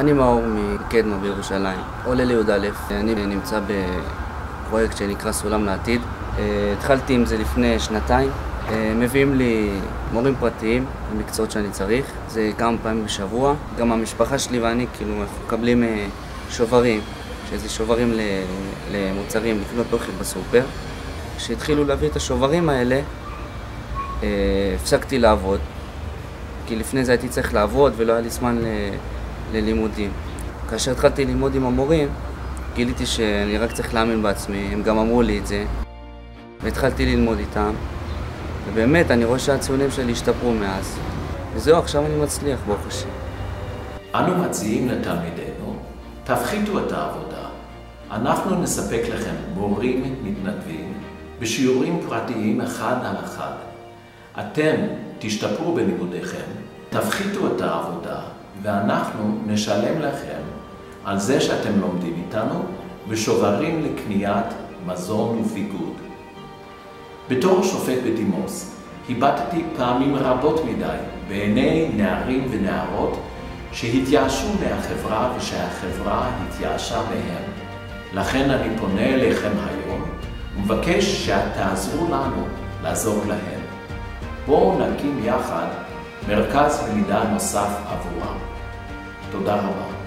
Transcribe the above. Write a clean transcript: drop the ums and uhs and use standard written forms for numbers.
אני מאור מקדמה בירושלים, עולה לי"א. אני נמצא בפרויקט שנקרא סולם לעתיד. התחלתי עם זה לפני שנתיים. מביאים לי מורים פרטיים במקצועות שאני צריך. זה כמה פעמים בשבוע. גם המשפחה שלי ואני מקבלים שוברים, שזה שוברים למוצרים, לקנות אוכל בסופר. כשהתחילו להביא את השוברים האלה, הפסקתי לעבוד. כי לפני זה הייתי צריך לעבוד ולא היה לי זמן ללימודים. כאשר התחלתי ללמוד עם המורים, גיליתי שאני רק צריך להאמין בעצמי, הם גם אמרו לי את זה. והתחלתי ללמוד איתם, ובאמת אני רואה שהציונים שלי השתפרו מאז. וזהו, עכשיו אני מצליח, ברוך השם. אנו מציעים לתלמידינו, תפחיתו את העבודה. אנחנו נספק לכם מורים מתנדבים בשיעורים פרטיים אחד על אחד. אתם תשתפרו בלימודיכם, תפחיתו את העבודה, ואנחנו נשלם לכם על זה שאתם לומדים איתנו בשוברים לקניית מזון וביגוד. בתור שופט בדימוס, הבטתי פעמים רבות מדי בעיני נערים ונערות שהתייאשו מהחברה ושהחברה התייאשה מהם. לכן אני פונה אליכם היום ומבקש שתעזרו לנו לעזור להם. בואו נקים יחד מרכז למידה נוסף עבורם. תודה רבה.